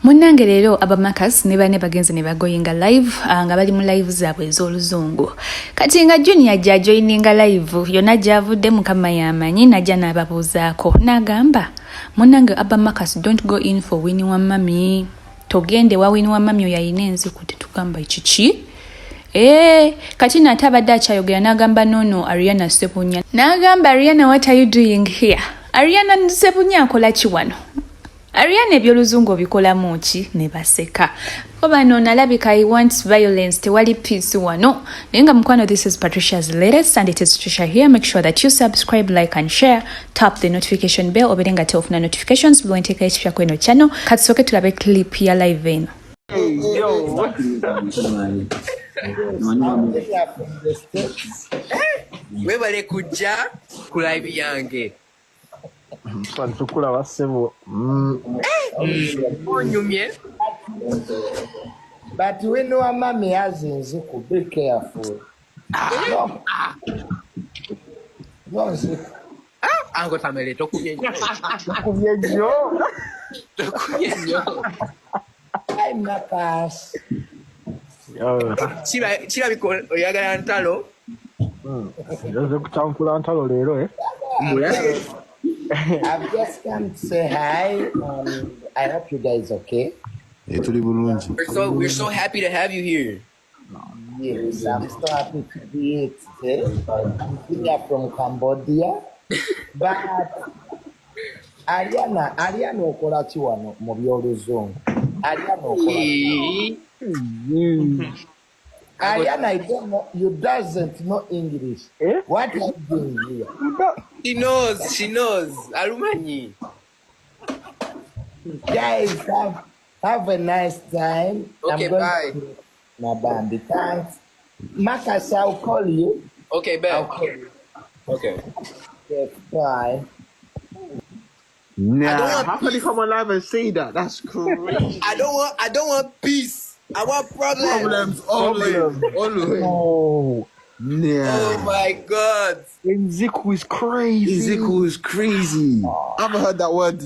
Munnange leero Abba Marcus ne banne bagenze ne bagoyinga live nga bali mu live zaabwe ez'oluzungu. Kati nga Junior ajja joininga live yonna gyavudde Mukama yamanyi najja n'ababuuzaako n'agamba munnange Abba Marcus don't go in for Winnie wa mami. Togende wa Winnie wa mami oyo ayina enziku tetugamba ekiki. Kati nate abadde akyayogera n'agamba nono Ariana Ssebunya. N'agamba Ariana, what are you doing here? Ariana Ssebunya akola ki wano? Ariana ebyoluzungu obikolamu ki? Ne baseka. Oba no nalabika he wants violence, tewali peace wano. Nenga mkwano, this is Patricia's latest and it is Patricia here. Make sure that you subscribe, like and share. Tap the notification bell oberenga teofuna notifications bwenteka ekipya kweno channel. Katsoke tulabe clip ya live eno. Hey, yo. Webale kujja ku live yange. Tukula basebo. Onyumye. But when no mama has nziku, be careful. No. Ango Tamale tokubye nnyo. Kubye nnyo. Tokubye nnyo. Hi, Marcus. Kirabika oyagala ntalo. Nze kutankula ntalo leero I've just come to say hi. I hope you guys okay. We're so happy to have you here. Yes, I'm so happy to be here today. I'm here from Cambodia. But Ariana okola ki wano mu byoluzungu? Ariana okola. Ariana, I don't know. You doesn't know English. What are you doing here? She knows. Alumanyi. Guys, have a nice time. Okay, bye. Nabambi, thanks. Marcus, I'll call you. Okay, bye. I'll call you. Okay. Okay, bye. Nah, how can you come alive and say that? That's crazy. I don't want peace. I want problems. Always. Oh, nah. Oh my God. Nziku is crazy. Nziku is crazy. I haven't heard that word